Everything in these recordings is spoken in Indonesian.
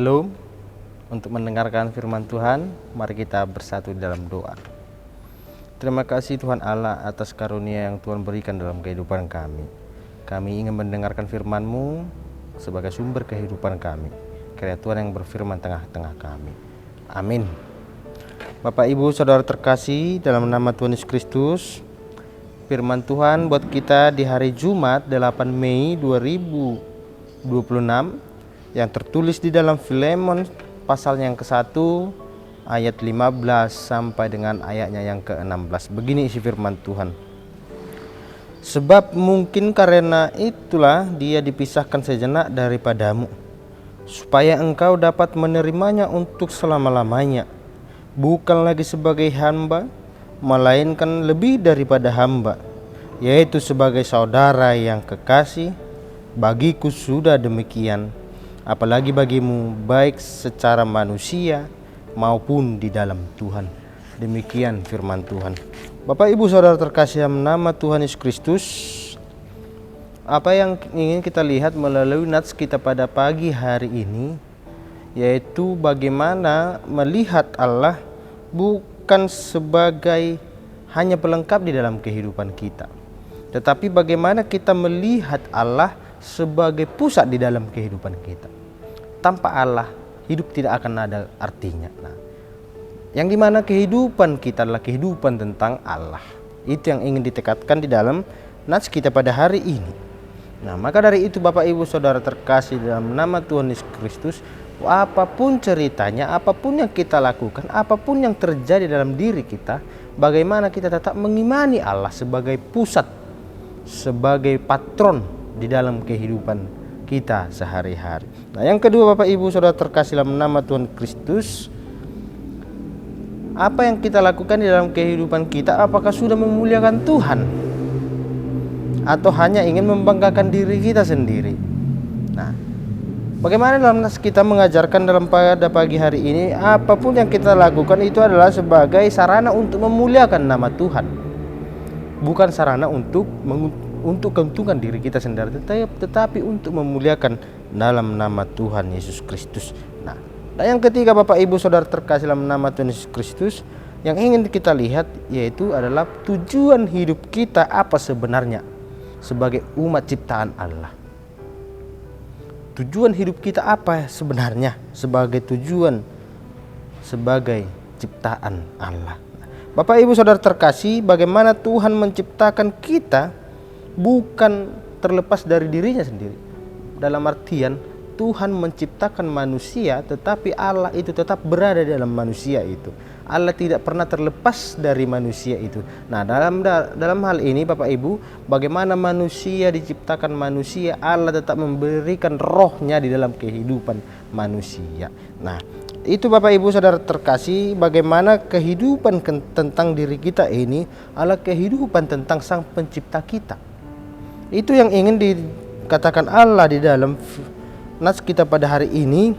Shalom. Untuk mendengarkan firman Tuhan, mari kita bersatu dalam doa. Terima kasih Tuhan Allah atas karunia yang Tuhan berikan dalam kehidupan kami. Kami ingin mendengarkan firman-Mu sebagai sumber kehidupan kami. Kiranya Tuhan yang berfirman tengah-tengah kami. Amin. Bapak Ibu Saudara terkasih, dalam nama Tuhan Yesus Kristus, firman Tuhan buat kita di hari Jumat 8 Mei 2026 yang tertulis di dalam Filemon pasalnya yang ke-1 ayat 15 sampai dengan ayatnya yang ke-16. Begini isi firman Tuhan. Sebab mungkin karena itulah dia dipisahkan sejenak daripadamu, supaya engkau dapat menerimanya untuk selama-lamanya, bukan lagi sebagai hamba, melainkan lebih daripada hamba, yaitu sebagai saudara yang kekasih. Bagiku sudah demikian, apalagi bagimu, baik secara manusia maupun di dalam Tuhan. Demikian firman Tuhan. Bapak Ibu Saudara terkasih dalam nama Tuhan Yesus Kristus, apa yang ingin kita lihat melalui nats kita pada pagi hari ini, yaitu bagaimana melihat Allah bukan sebagai hanya pelengkap di dalam kehidupan kita, tetapi bagaimana kita melihat Allah sebagai pusat di dalam kehidupan kita. Tanpa Allah, hidup tidak akan ada artinya. Yang dimana kehidupan kita adalah kehidupan tentang Allah. Itu yang ingin ditekatkan di dalam nats kita pada hari ini. Maka dari itu Bapak Ibu Saudara terkasih dalam nama Tuhan Yesus Kristus, apapun ceritanya, apapun yang kita lakukan, apapun yang terjadi dalam diri kita, bagaimana kita tetap mengimani Allah sebagai pusat, sebagai patron di dalam kehidupan kita sehari-hari. Yang kedua Bapak Ibu Saudara terkasih dalam nama Tuhan Kristus, apa yang kita lakukan di dalam kehidupan kita, apakah sudah memuliakan Tuhan atau hanya ingin membanggakan diri kita sendiri? Bagaimana dalam nas kita mengajarkan dalam pada pagi hari ini, apapun yang kita lakukan itu adalah sebagai sarana untuk memuliakan nama Tuhan, bukan sarana untuk keuntungan diri kita sendiri, tetapi untuk memuliakan dalam nama Tuhan Yesus Kristus. Dan yang ketiga Bapak Ibu Saudara terkasih dalam nama Tuhan Yesus Kristus, yang ingin kita lihat yaitu adalah tujuan hidup kita apa sebenarnya sebagai umat ciptaan Allah. Tujuan hidup kita apa sebenarnya sebagai ciptaan Allah. Bapak Ibu Saudara terkasih, bagaimana Tuhan menciptakan kita bukan terlepas dari dirinya sendiri. Dalam artian Tuhan menciptakan manusia, tetapi Allah itu tetap berada dalam manusia itu. Allah tidak pernah terlepas dari manusia itu. Dalam hal ini Bapak Ibu, bagaimana manusia diciptakan manusia, Allah tetap memberikan rohnya di dalam kehidupan manusia. Itu Bapak Ibu Saudara terkasih, bagaimana kehidupan tentang diri kita ini adalah kehidupan tentang Sang Pencipta kita. Itu yang ingin dikatakan Allah di dalam nats kita pada hari ini.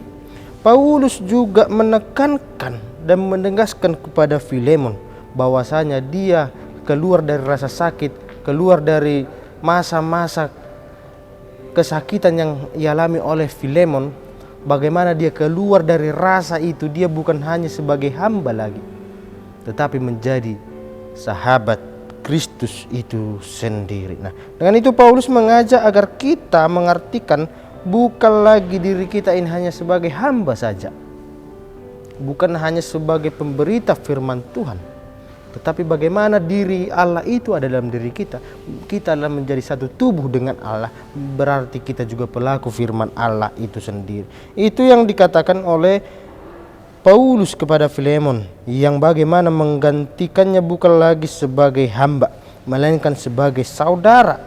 Paulus juga menekankan dan menegaskan kepada Filemon bahwasanya dia keluar dari rasa sakit, keluar dari masa-masa kesakitan yang dialami oleh Filemon. Bagaimana dia keluar dari rasa itu, dia bukan hanya sebagai hamba lagi, tetapi menjadi sahabat Kristus itu sendiri. Dengan itu Paulus mengajak agar kita mengartikan bukan lagi diri kita ini hanya sebagai hamba saja, bukan hanya sebagai pemberita firman Tuhan, tetapi bagaimana diri Allah itu ada dalam diri kita. Kita adalah menjadi satu tubuh dengan Allah, berarti kita juga pelaku firman Allah itu sendiri. Itu yang dikatakan oleh Paulus kepada Filemon, yang bagaimana menggantikannya bukan lagi sebagai hamba, melainkan sebagai saudara,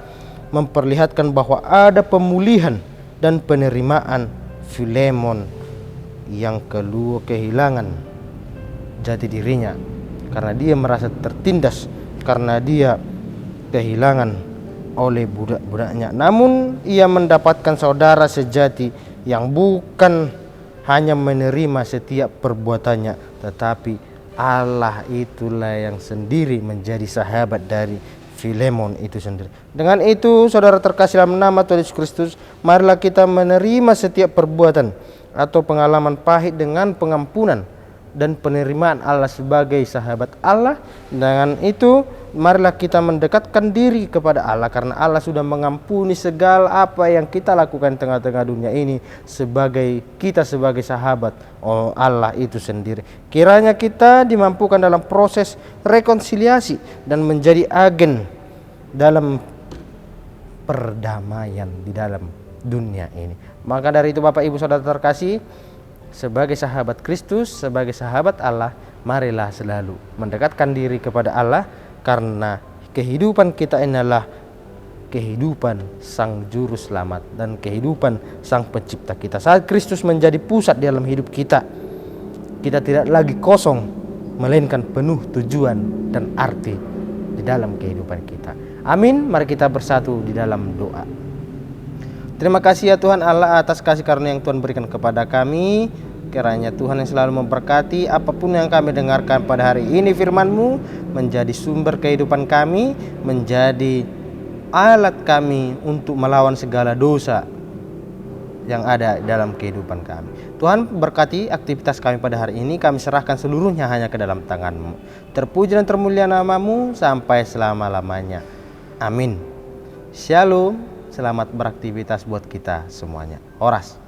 memperlihatkan bahwa ada pemulihan dan penerimaan Filemon yang kehilangan jati dirinya karena dia merasa tertindas, karena dia kehilangan oleh budak-budaknya. Namun ia mendapatkan saudara sejati yang bukan hanya menerima setiap perbuatannya, tetapi Allah itulah yang sendiri menjadi sahabat dari Filemon itu sendiri. Dengan itu saudara terkasih dalam nama Tuhan Yesus Kristus, marilah kita menerima setiap perbuatan atau pengalaman pahit dengan pengampunan dan penerimaan Allah sebagai sahabat Allah. Dengan itu marilah kita mendekatkan diri kepada Allah, karena Allah sudah mengampuni segala apa yang kita lakukan di tengah-tengah dunia ini kita sebagai sahabat Allah itu sendiri. Kiranya kita dimampukan dalam proses rekonsiliasi dan menjadi agen dalam perdamaian di dalam dunia ini. Maka dari itu Bapak Ibu Saudara terkasih, sebagai sahabat Kristus, sebagai sahabat Allah, marilah selalu mendekatkan diri kepada Allah, karena kehidupan kita inilah kehidupan Sang Juru Selamat dan kehidupan Sang Pencipta kita. Saat Kristus menjadi pusat dalam hidup kita, kita tidak lagi kosong, melainkan penuh tujuan dan arti di dalam kehidupan kita. Amin. Mari kita bersatu di dalam doa. Terima kasih ya Tuhan Allah atas kasih karunia yang Tuhan berikan kepada kami. Kiranya Tuhan yang selalu memberkati apapun yang kami dengarkan pada hari ini, firman-Mu menjadi sumber kehidupan kami, menjadi alat kami untuk melawan segala dosa yang ada dalam kehidupan kami. Tuhan berkati aktivitas kami pada hari ini, kami serahkan seluruhnya hanya ke dalam tangan-Mu. Terpuji dan termulia nama-Mu sampai selama-lamanya. Amin. Shalom. Selamat beraktivitas buat kita semuanya. Horas.